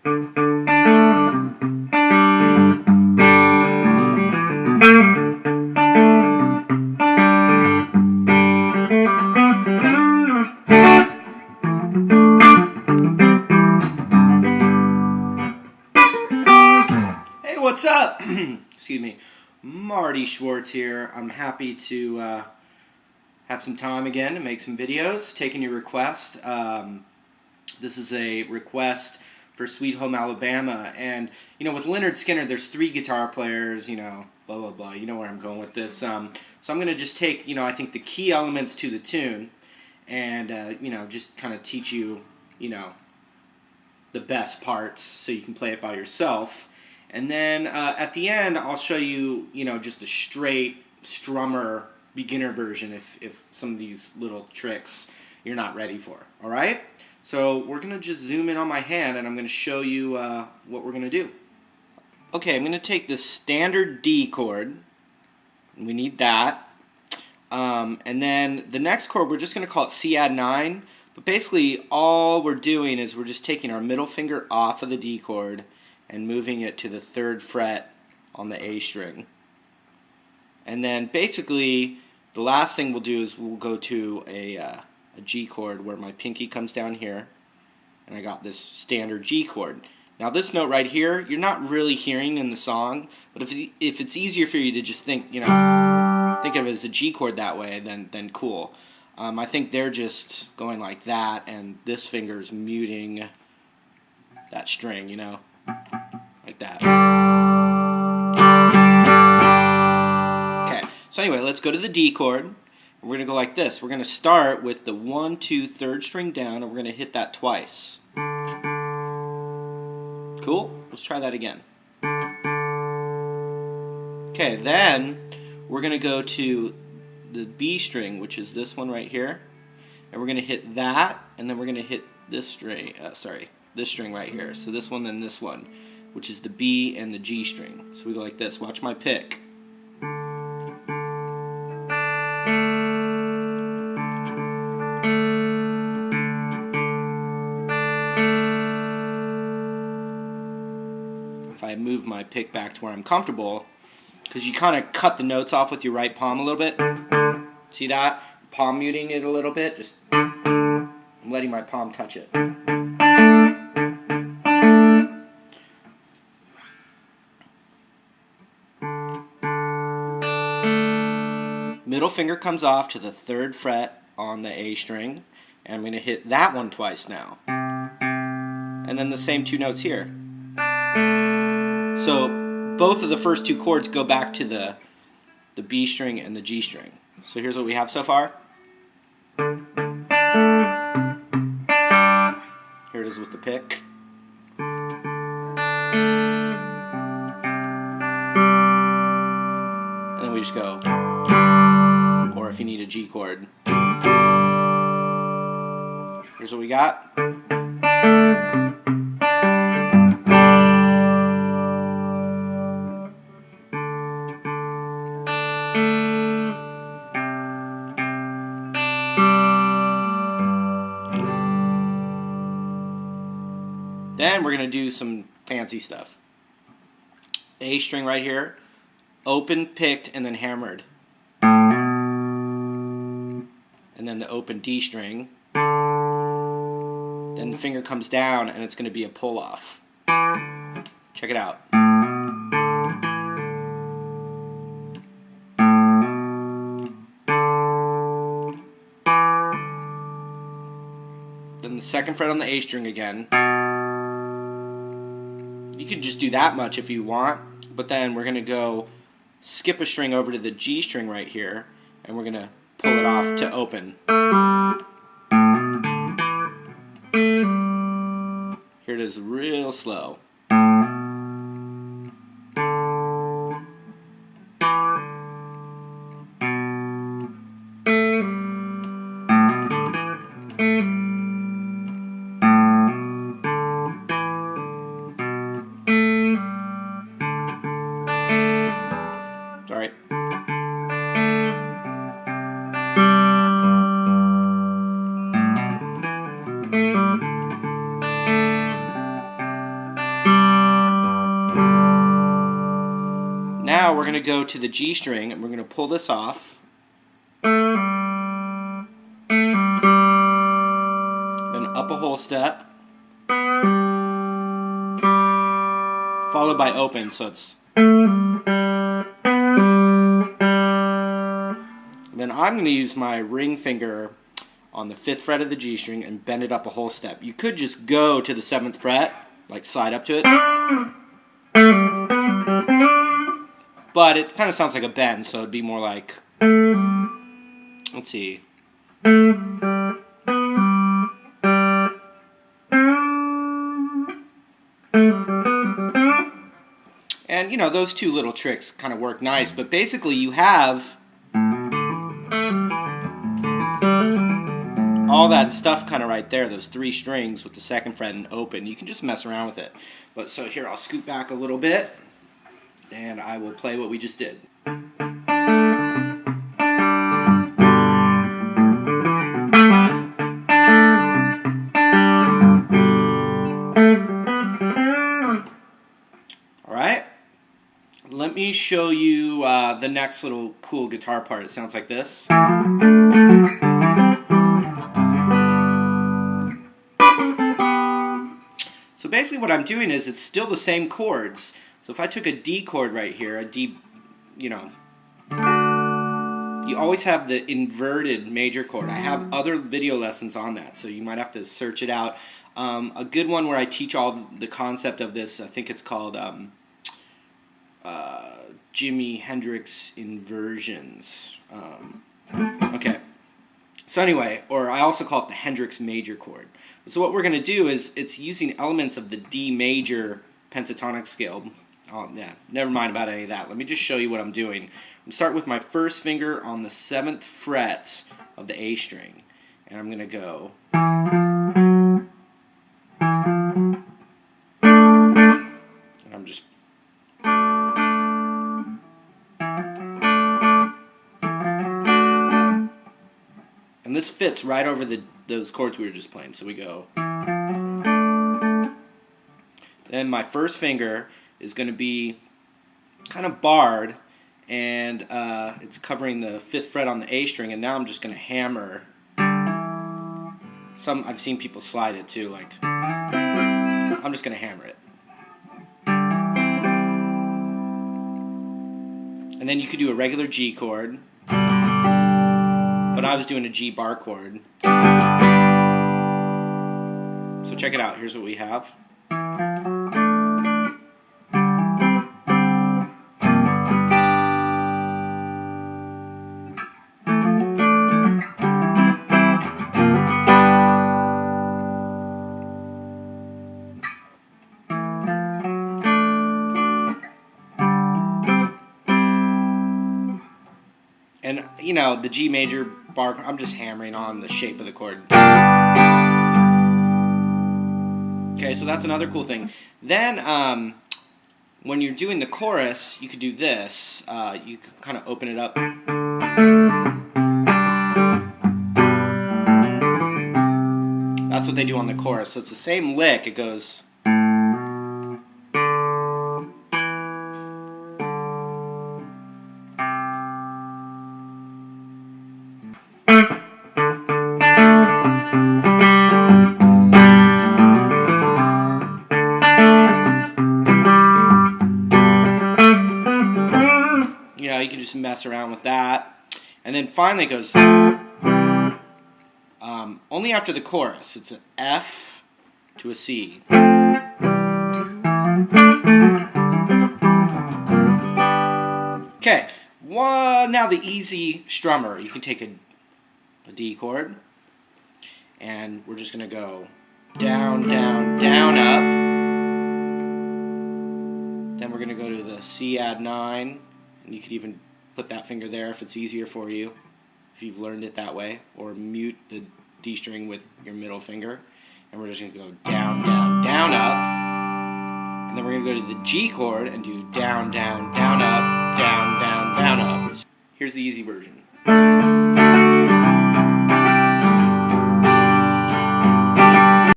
Hey, what's up? Excuse me. Marty Schwartz here. I'm happy to have some time again to make some videos, taking your request. This is a request for Sweet Home Alabama, and with Lynyrd Skynyrd, there's 3 guitar players, blah blah blah. You know where I'm going with this. So I'm going to just take, I think the key elements to the tune, and just kind of teach you, the best parts so you can play it by yourself. And then at the end, I'll show you, just a straight strummer beginner version if some of these little tricks you're not ready for. All right? So we're going to just zoom in on my hand, and I'm going to show you what we're going to do. Okay, I'm going to take the standard D chord. And we need that. And then the next chord, we're just going to call it C add 9. But basically, all we're doing is we're just taking our middle finger off of the D chord and moving it to the 3rd fret on the A string. And then basically the last thing we'll do is we'll go to a G chord where my pinky comes down here, and I got this standard G chord. Now this note right here, you're not really hearing in the song, but if it's easier for you to just think of it as a G chord that way, then cool. I think they're just going like that, and this finger's muting that string, like that. Okay, so anyway, let's go to the D chord. We're going to go like this. We're going to start with the 1, 2, 3rd string down, and we're going to hit that twice. Cool? Let's try that again. Okay, then we're going to go to the B string, which is this one right here, and we're going to hit that, and then we're going to hit this string, this string right here. So this one, then this one, which is the B and the G string. So we go like this. Watch my pick. If I move my pick back to where I'm comfortable, because you kind of cut the notes off with your right palm a little bit. See that? Palm muting it a little bit. Just I'm letting my palm touch it. Middle finger comes off to the 3rd fret on the A string, and I'm going to hit that one twice now. And then the same 2 notes here. So both of the first 2 chords go back to the B string and the G string. So here's what we have so far. Here it is with the pick. And then we just go. Or if you need a G chord. Here's what we got. Then we're going to do some fancy stuff. A string right here, open, picked, and then hammered. And then the open D string. Then the finger comes down, and it's going to be a pull-off. Check it out. Then the 2nd fret on the A string again. You could just do that much if you want, but then we're going to go skip a string over to the G string right here, and we're going to pull it off to open. Here it is real slow. Alright. Now we're going to go to the G string and we're going to pull this off. Then up a whole step. Followed by open, so it's. Then I'm going to use my ring finger on the 5th fret of the G string and bend it up a whole step. You could just go to the 7th fret, like slide up to it. But it kind of sounds like a bend, so it'd be more like, let's see. And, you know, those two little tricks kind of work nice, but basically you have all that stuff kind of right there, those 3 strings with the 2nd fret and open. You can just mess around with it. But so here, I'll scoot back a little bit, and I will play what we just did. Alright, let me show you the next little cool guitar part. It sounds like this. So basically what I'm doing is it's still the same chords. So if I took a D chord right here, a D, you know, you always have the inverted major chord. I have other video lessons on that, so you might have to search it out. A good one where I teach all the concept of this, I think it's called Jimi Hendrix Inversions. Okay. So anyway, or I also call it the Hendrix major chord. So what we're going to do is it's using elements of the D major pentatonic scale. Oh, yeah, never mind about any of that. Let me just show you what I'm doing. I'm going to start with my first finger on the 7th fret of the A string. And I'm going to go. And I'm just. And this fits right over those chords we were just playing. So we go. Then my first finger is going to be kind of barred, and it's covering the 5th fret on the A string, and now I'm just going to hammer. I've seen people slide it too, like, I'm just going to hammer it. And then you could do a regular G chord, but I was doing a G bar chord. So check it out, here's what we have. And, you know, the G major bar, I'm just hammering on the shape of the chord. Okay, so that's another cool thing. Then, when you're doing the chorus, you could do this. You could kind of open it up. That's what they do on the chorus. So it's the same lick. It goes. You can just mess around with that. And then finally it goes only after the chorus. It's an F to a C. Okay, now the easy strummer. You can take a D chord, and we're just going to go down, down, down, up. Then we're going to go to the C add 9. And you could even put that finger there if it's easier for you, if you've learned it that way, or mute the D string with your middle finger. And we're just going to go down, down, down, up. And then we're going to go to the G chord and do down, down, down, up, down, down, down, up. Here's the easy version.